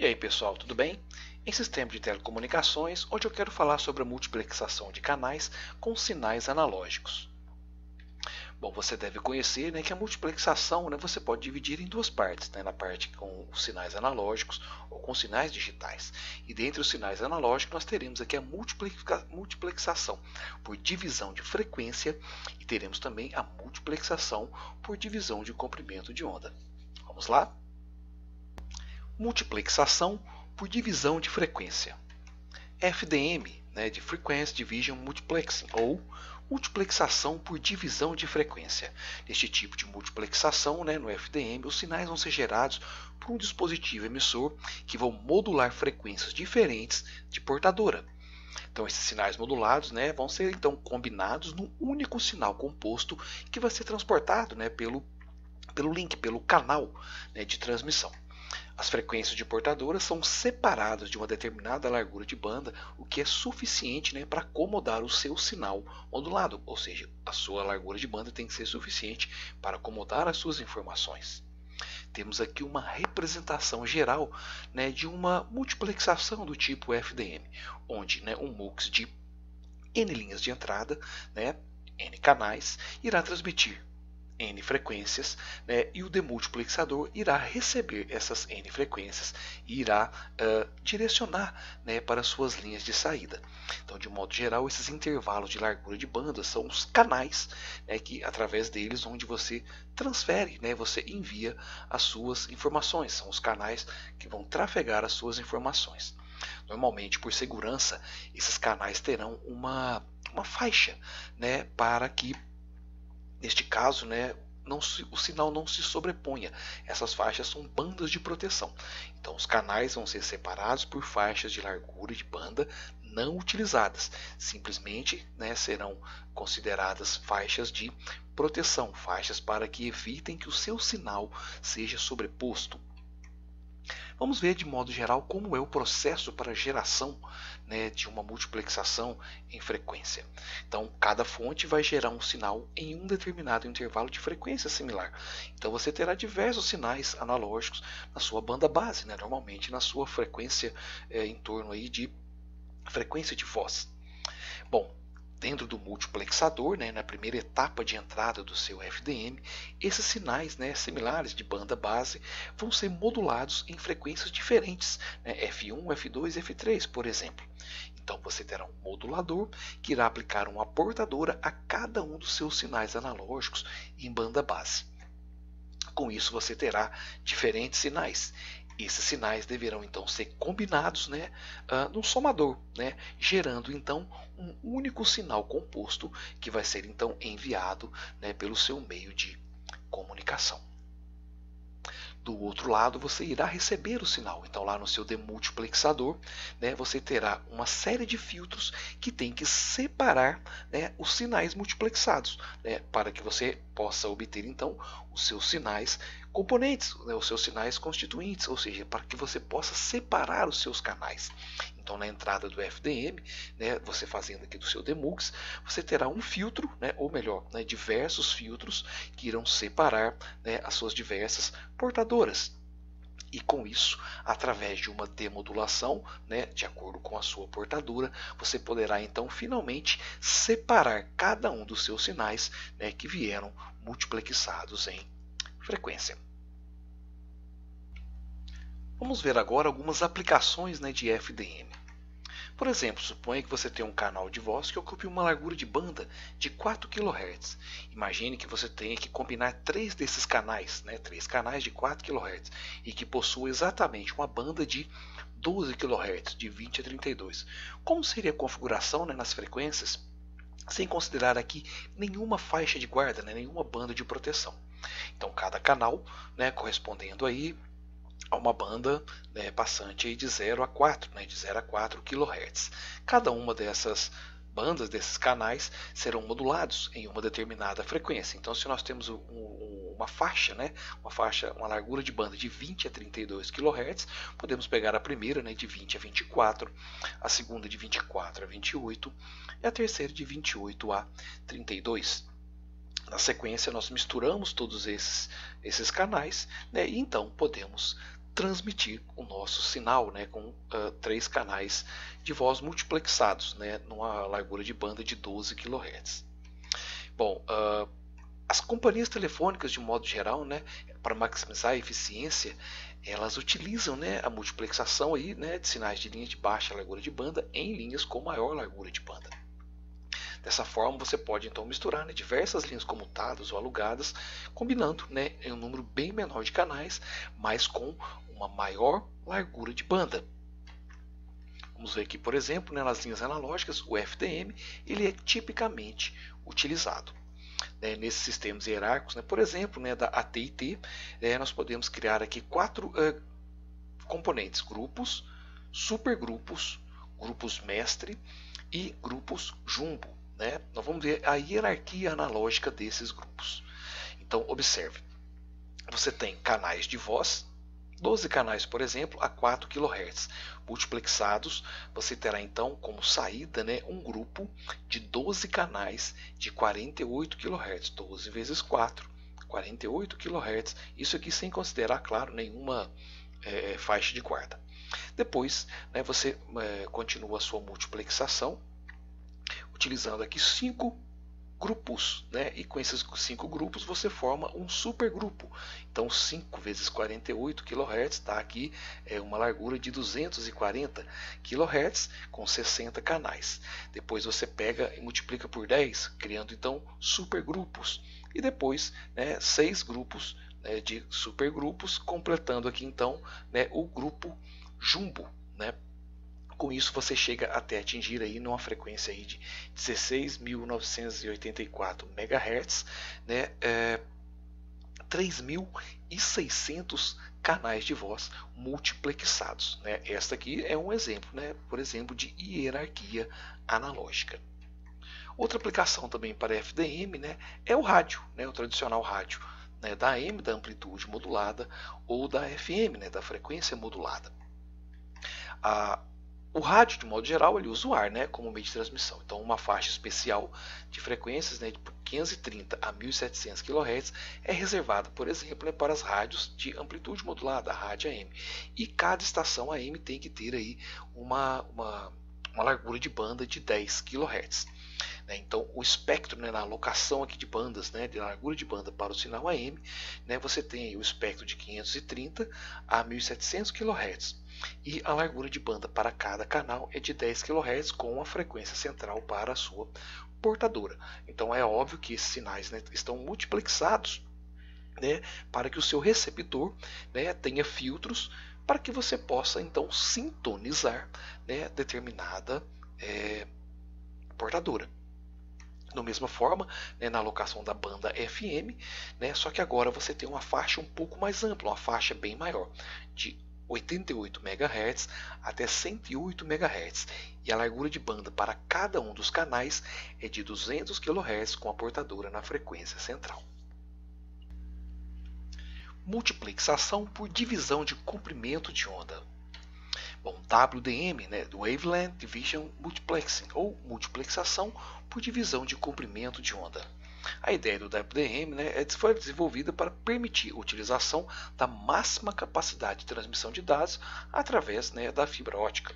E aí pessoal, tudo bem? Em sistema de telecomunicações, hoje eu quero falar sobre a multiplexação de canais com sinais analógicos. Bom, você deve conhecer, que a multiplexação você pode dividir em duas partes, na parte com os sinais analógicos ou com sinais digitais. E dentre os sinais analógicos nós teremos aqui a multiplexação por divisão de frequência e teremos também a multiplexação por divisão de comprimento de onda. Vamos lá? Multiplexação por divisão de frequência. FDM, de Frequency Division Multiplexing, ou multiplexação por divisão de frequência. Neste tipo de multiplexação, no FDM, os sinais vão ser gerados por um dispositivo emissor que vão modular frequências diferentes de portadora. Então esses sinais modulados vão ser então combinados num único sinal composto que vai ser transportado pelo link, pelo canal de transmissão. As frequências de portadoras são separadas de uma determinada largura de banda, o que é suficiente para acomodar o seu sinal modulado, ou seja, a sua largura de banda tem que ser suficiente para acomodar as suas informações. Temos aqui uma representação geral de uma multiplexação do tipo FDM, onde um mux de N linhas de entrada, N canais, irá transmitir N frequências, e o demultiplexador irá receber essas N frequências e irá direcionar para suas linhas de saída. Então, de modo geral, esses intervalos de largura de banda são os canais que, através deles, onde você transfere, você envia as suas informações. São os canais que vão trafegar as suas informações. Normalmente, por segurança, esses canais terão uma faixa para que, neste caso, o sinal não se sobreponha. Essas faixas são bandas de proteção. Então os canais vão ser separados por faixas de largura de banda não utilizadas. Simplesmente serão consideradas faixas de proteção, faixas para que evitem que o seu sinal seja sobreposto. Vamos ver de modo geral como é o processo para a geração de uma multiplexação em frequência. Então, cada fonte vai gerar um sinal em um determinado intervalo de frequência similar. Então, você terá diversos sinais analógicos na sua banda base, normalmente na sua frequência em torno aí de frequência de voz. Bom, dentro do multiplexador, na primeira etapa de entrada do seu FDM, esses sinais similares de banda base vão ser modulados em frequências diferentes, F1, F2 e F3, por exemplo. Então você terá um modulador que irá aplicar uma portadora a cada um dos seus sinais analógicos em banda base. Com isso você terá diferentes sinais. Esses sinais deverão então ser combinados num somador, gerando então um único sinal composto que vai ser então enviado pelo seu meio de comunicação. Do outro lado você irá receber o sinal. Então lá no seu demultiplexador você terá uma série de filtros que tem que separar os sinais multiplexados para que você possa obter então os seus sinais componentes, os seus sinais constituintes, ou seja, para que você possa separar os seus canais. Então na entrada do FDM, você fazendo aqui do seu demux, você terá um filtro, ou melhor, diversos filtros que irão separar as suas diversas portadoras. E com isso, através de uma demodulação, de acordo com a sua portadora, você poderá então finalmente separar cada um dos seus sinais que vieram multiplexados em frequência. Vamos ver agora algumas aplicações de FDM. Por exemplo, suponha que você tem um canal de voz que ocupe uma largura de banda de 4 kHz. Imagine que você tenha que combinar 3 desses canais, 3 canais de 4 kHz, e que possua exatamente uma banda de 12 kHz, de 20 a 32. Como seria a configuração nas frequências, sem considerar aqui nenhuma faixa de guarda, nenhuma banda de proteção? Então cada canal correspondendo aí a uma banda passante aí de 0 a 4, de 0 a 4 kHz. Cada uma dessas bandas, desses canais, serão modulados em uma determinada frequência. Então se nós temos uma faixa, uma largura de banda de 20 a 32 kHz, podemos pegar a primeira de 20 a 24, a segunda de 24 a 28 e a terceira de 28 a 32. Na sequência nós misturamos todos esses canais, e então podemos transmitir o nosso sinal, né, com 3 canais de voz multiplexados, né, numa largura de banda de 12 kHz. Bom, as companhias telefônicas, de modo geral, né, para maximizar a eficiência, elas utilizam, né, a multiplexação aí, né, de sinais de linha de baixa largura de banda em linhas com maior largura de banda. Dessa forma, você pode então misturar, né, diversas linhas comutadas ou alugadas, combinando, né, em um número bem menor de canais, mas com uma maior largura de banda. Vamos ver aqui, por exemplo, né, nas linhas analógicas, o FDM ele é tipicamente utilizado. Nesses sistemas hierárquicos, né, por exemplo, né, da AT&T, nós podemos criar aqui 4 componentes: grupos, supergrupos, grupos mestre e grupos jumbo. Né? Nós vamos ver a hierarquia analógica desses grupos. Então, observe, você tem canais de voz, 12 canais, por exemplo, a 4 kHz. Multiplexados, você terá então como saída, né, um grupo de 12 canais de 48 kHz. 12 vezes 4, 48 kHz. Isso aqui sem considerar, claro, nenhuma faixa de guarda. Depois, né, você continua a sua multiplexação, utilizando aqui 5 grupos, né? E com esses 5 grupos você forma um supergrupo. Então 5 vezes 48 kHz está aqui uma largura de 240 kHz com 60 canais. Depois você pega e multiplica por 10, criando então supergrupos. E depois, né, 6 grupos, né, de supergrupos, completando aqui então, né, o grupo jumbo, né? Com isso você chega até atingir aí numa frequência aí de 16.984 MHz, né, 3.600 canais de voz multiplexados. Né? Esta aqui é um exemplo, né, por exemplo, de hierarquia analógica. Outra aplicação também para FDM, né, é o rádio, né, o tradicional rádio, né, da AM, da amplitude modulada, ou da FM, né, da frequência modulada. O rádio, de modo geral, ele usa o ar, né, como meio de transmissão. Então, uma faixa especial de frequências, né, de 530 a 1700 kHz é reservada, por exemplo, né, para as rádios de amplitude modulada, a rádio AM. E cada estação AM tem que ter aí uma largura de banda de 10 kHz. Então, o espectro, né, na alocação aqui de bandas, né, de largura de banda para o sinal AM, né, você tem aí o espectro de 530 a 1700 kHz. E a largura de banda para cada canal é de 10 kHz com a frequência central para a sua portadora. Então é óbvio que esses sinais, né, estão multiplexados, né, para que o seu receptor, né, tenha filtros para que você possa então sintonizar, né, determinada portadora. Da mesma forma, né, na alocação da banda FM, né, só que agora você tem uma faixa um pouco mais ampla, uma faixa bem maior, de 88 MHz até 108 MHz, e a largura de banda para cada um dos canais é de 200 kHz com a portadora na frequência central. Multiplexação por divisão de comprimento de onda. Bom, WDM, né, Wavelength Division Multiplexing, ou multiplexação por divisão de comprimento de onda. A ideia do WDM, né, foi desenvolvida para permitir a utilização da máxima capacidade de transmissão de dados através, né, da fibra óptica.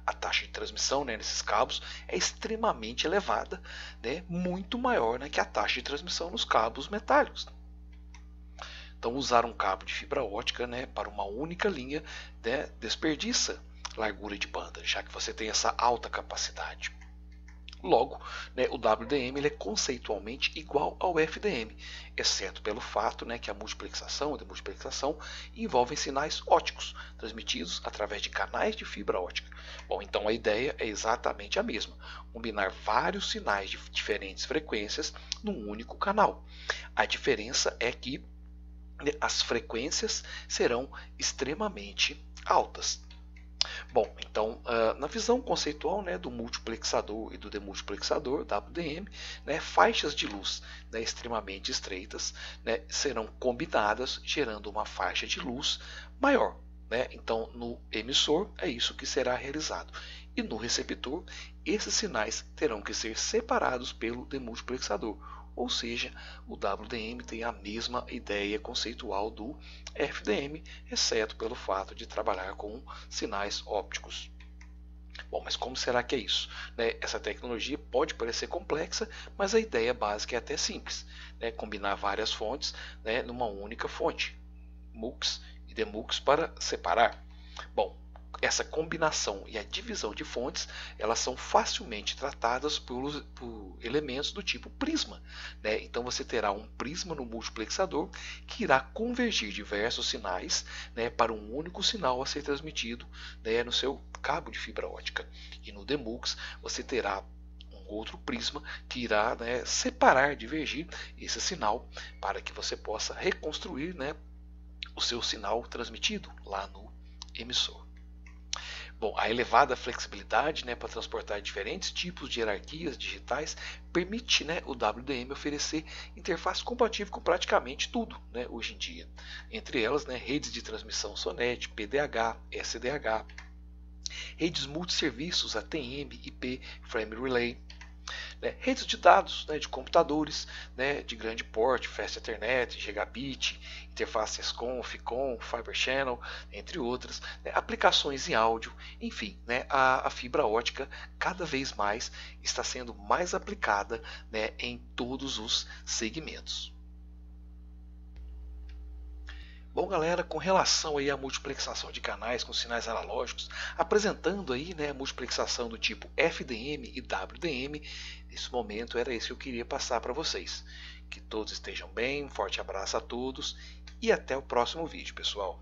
A taxa de transmissão, né, nesses cabos é extremamente elevada, né, muito maior, né, que a taxa de transmissão nos cabos metálicos. Então, usar um cabo de fibra óptica, né, para uma única linha, né, desperdiça largura de banda, já que você tem essa alta capacidade. Logo, né, o WDM ele é conceitualmente igual ao FDM, exceto pelo fato, né, que a multiplexação e demultiplexação envolvem sinais ópticos, transmitidos através de canais de fibra óptica. Bom, então a ideia é exatamente a mesma, combinar vários sinais de diferentes frequências num único canal. A diferença é que as frequências serão extremamente altas. Bom, então, na visão conceitual, né, do multiplexador e do demultiplexador, WDM, né, faixas de luz, né, extremamente estreitas, né, serão combinadas, gerando uma faixa de luz maior. Né? Então, no emissor, é isso que será realizado. E no receptor, esses sinais terão que ser separados pelo demultiplexador, ou seja, o WDM tem a mesma ideia conceitual do FDM, exceto pelo fato de trabalhar com sinais ópticos. Bom, mas como será que é isso? Essa tecnologia pode parecer complexa, mas a ideia básica é até simples. Combinar várias fontes numa única fonte, MUX e DMUX, para separar. Bom, essa combinação e a divisão de fontes, elas são facilmente tratadas por elementos do tipo prisma. Então você terá um prisma no multiplexador que irá convergir diversos sinais para um único sinal a ser transmitido no seu cabo de fibra ótica. E no DMUX você terá um outro prisma que irá separar, divergir esse sinal para que você possa reconstruir o seu sinal transmitido lá no emissor. Bom, a elevada flexibilidade para transportar diferentes tipos de hierarquias digitais permite o WDM oferecer interface compatível com praticamente tudo hoje em dia. Entre elas, redes de transmissão SONET, PDH, SDH, redes multisserviços ATM, IP, Frame Relay, redes de dados de computadores de grande porte, Fast Ethernet, Gigabit, interface SCOM, FICOM, Fiber Channel, entre outras, aplicações em áudio, enfim, a fibra ótica cada vez mais está sendo mais aplicada em todos os segmentos. Bom, galera, com relação aí à multiplexação de canais com sinais analógicos, apresentando aí a multiplexação do tipo FDM e WDM, nesse momento era isso que eu queria passar para vocês. Que todos estejam bem, um forte abraço a todos e até o próximo vídeo, pessoal.